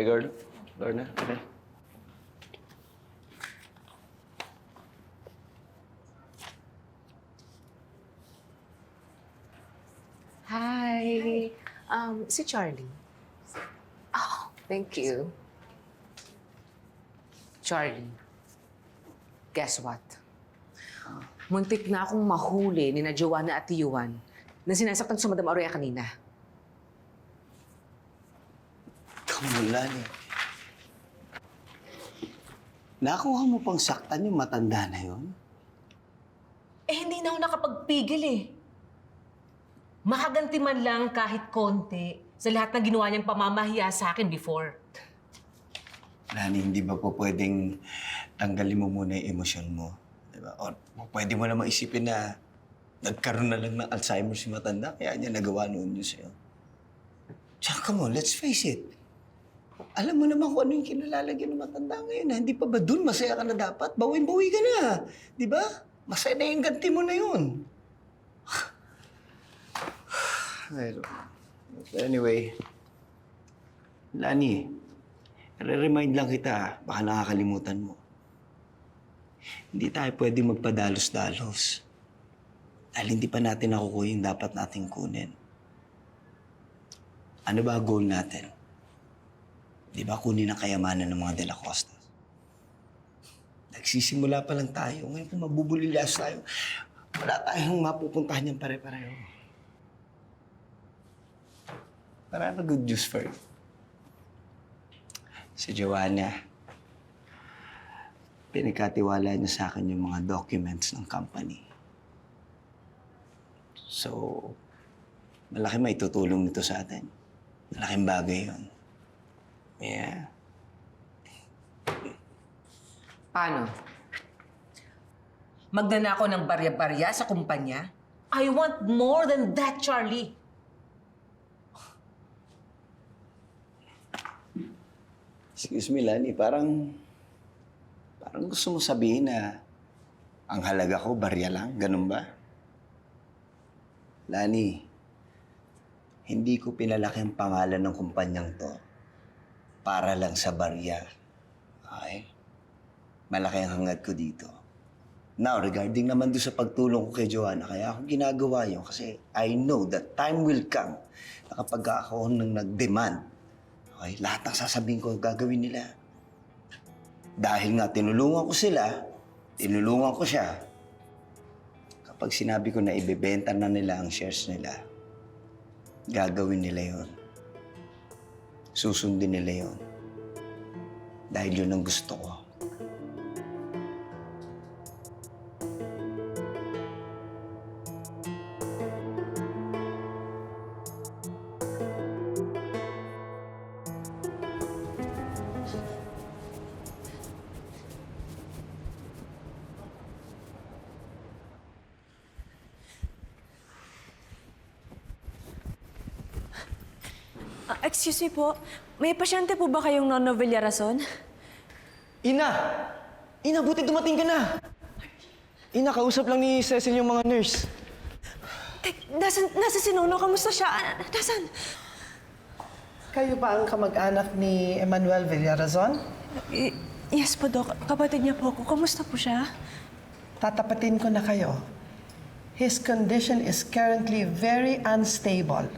Okay, girl. Lorna, okay. Hi. Si Charlie. Oh, thank you. Charlie, guess what? Muntik na akong mahuli ni na Joanna at Yuan na sinasaktan sa Madam Aurea kanina. Kamulan eh. Nakuha mo pang saktan yung matanda na yun? Eh, hindi na ako nakapagpigil eh. Makaganti man lang kahit konti sa lahat ng ginawa niyang pamamahiya sa akin before. Lani, hindi ba po pwedeng tanggalin mo muna yung emosyon mo? Diba? O pwede mo namang isipin na nagkaroon na lang ng Alzheimer's si matanda, kaya niya nagawa noon yun sa'yo. Tsaka, come on, let's face it. Alam mo naman kung ano yung kinalalagyan ng matanda ngayon. Ha? Hindi pa ba dun masaya ka na dapat? Bawin-bawi ka na. Di ba? Masaya na yung ganti mo na yun. Anyway, Lani, re-remind lang kita, baka nakakalimutan mo. Hindi tayo pwede magpadalos-dalos. Dahil hindi pa natin nakukuha yung dapat nating kunin. Ano ba ang goal natin? Di ba kunin ang kayamanan ng mga De La Costa? Nagsisimula pa lang tayo. Ngayon kung mabubulilas tayo, wala tayong mapupuntahan niyang pare-pareho. Para na good news for you. Si Joanna, pinagkatiwala niya sa akin yung mga documents ng company. So, malaki maitutulong nito sa atin. Malaking bagay yun. Yeah. Paano? Magnanakaw ng barya-barya sa kumpanya? I want more than that, Charlie. Excuse me, Lani, parang gusto mo sabihin na ang halaga ko, barya lang. Ganun ba? Lani, hindi ko pinalaki ang pangalan ng kumpanyang to para lang sa barya. Okay? Malaki ang hangad ko dito. Now, regarding naman doon sa pagtulong ko kay Joanna, kaya ako ginagawa yun kasi I know that time will come na kapag ako nang nag-demand, okay, lahat ng sasabihin ko, gagawin nila. Dahil nga tinulungan ko sila, tinulungan ko siya, kapag sinabi ko na ibebenta na nila ang shares nila, gagawin nila yon. Susundin nila yon. Dahil yun ang gusto ko. Excuse me po, may pasyente po ba kayong Nono Villarason? Ina! Ina, buti dumating ka na! Ina, kausap lang ni Cecil yung mga nurse. Nasa si Nono, kamusta siya? Nasaan? Kayo ba ang kamag-anak ni Emmanuel Villarazon? Yes po, Dok. Kapatid niya po ako. Kamusta po siya? Tatapatin ko na kayo. His condition is currently very unstable.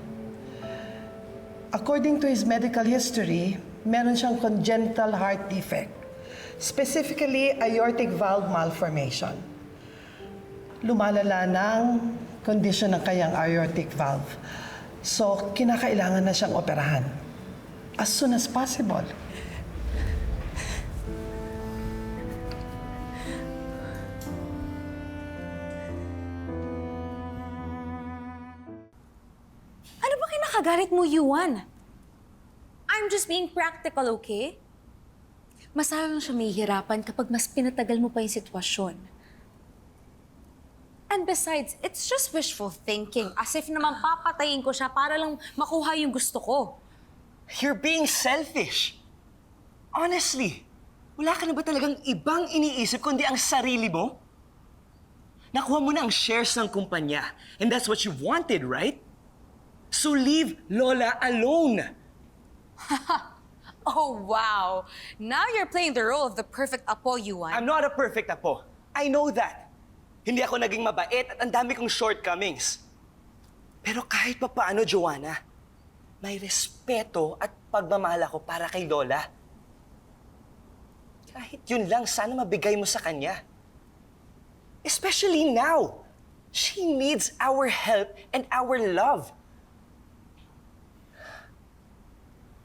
According to his medical history, meron siyang congenital heart defect. Specifically, aortic valve malformation. Lumalala ng kondisyon ng kanyang aortic valve. So, kinakailangan na siyang operahan. As soon as possible. Ano ba kinakagalit mo, Yuan? I'm just being practical, okay? Mas lalo siya mahihirapan kapag mas pinatagal mo pa yung sitwasyon. And besides, it's just wishful thinking. As if naman papatayin ko siya para lang makuha yung gusto ko. You're being selfish. Honestly, wala ka na ba talagang ibang iniisip kundi ang sarili mo? Nakuha mo na ang shares ng kumpanya. And that's what you wanted, right? So leave Lola alone. Oh, wow. Now you're playing the role of the perfect apo, Yuan. I'm not a perfect apo. I know that. Hindi ako naging mabait at ang dami kong shortcomings. Pero kahit pa paano, Joanna, may respeto at pagmamahal ako para kay Lola. Kahit yun lang, sana mabigay mo sa kanya. Especially now. She needs our help and our love.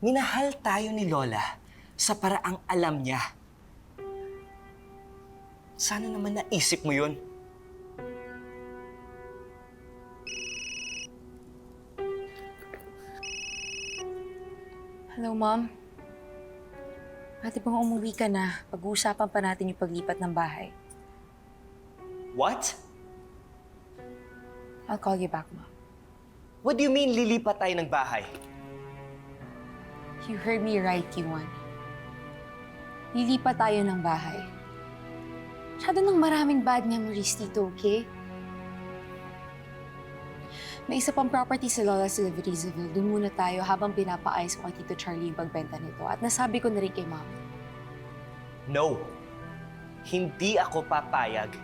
Minahal tayo ni Lola sa paraang alam niya. Sana naman naisip mo yun. Hello, Mom. Ate bang umuwi ka na? Pag-uusapan pa natin yung paglipat ng bahay. What? I'll call you back, Mom. What do you mean lilipat tayo ng bahay? You heard me right, Yuan. Lilipat tayo ng bahay. Masyado ng maraming bad memories dito, okay? May isa pang property sa Lola sa Leverizaville. Doon muna tayo habang pinapaayos ko kay Tito Charlie yung pagbenta nito. At nasabi ko na rin kay Mom. No. Hindi ako papayag.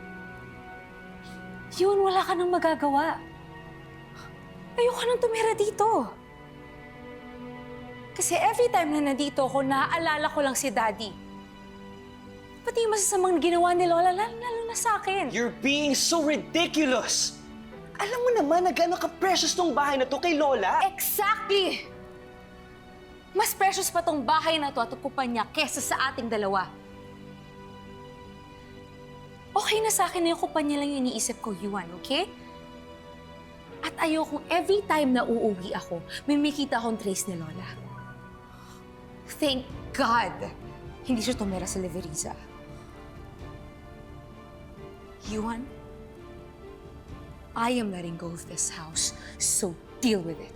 Yun, wala ka nang magagawa. Ayoko nang tumira dito. Kasi every time na nandito ako, naaalala ko lang si Daddy. Pati yung masasamang ginawa ni Lola, lalo na sa akin. You're being so ridiculous! Alam mo naman na gano'n ka-precious tong bahay na to kay Lola. Exactly! Mas precious pa tong bahay na to at kumpanya kesa sa ating dalawa. Okay na sa akin na yung kumpanya lang yung iniisip ko, Yuan, okay? At ayokong every time na uuwi ako, may makita akong trace ni Lola. Thank God! Hindi siya tumira sa Leveriza. Yuan, I am letting go of this house, so deal with it.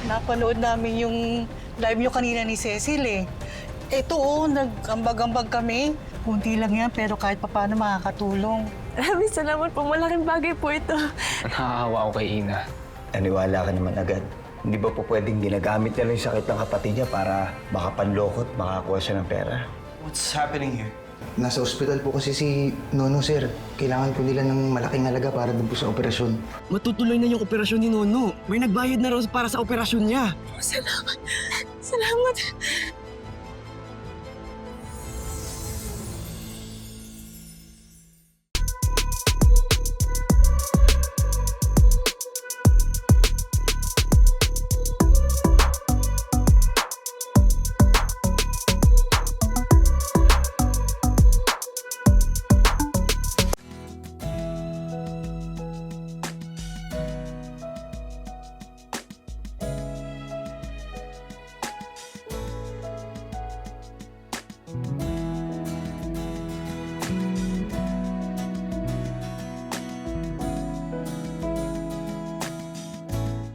Napanood namin yung live nyo kanina ni Cecil eh. Ito nag-ambag-ambag kami. Kunti lang yan, pero kahit papaano makakatulong. Maraming salamat po. Malaking bagay po ito. Nakakahawa ako kay Ina. Naniwala ka naman agad. Hindi ba po pwedeng ginagamit niya lang yung sakit ng kapatid niya para makapanlokot, makakuha siya ng pera? What's happening here? Nasa ospital po kasi si Nono, sir. Kailangan po nila ng malaking halaga para dun po sa operasyon. Matutuloy na yung operasyon ni Nono. May nagbayad na raw para sa operasyon niya. Salamat. Salamat.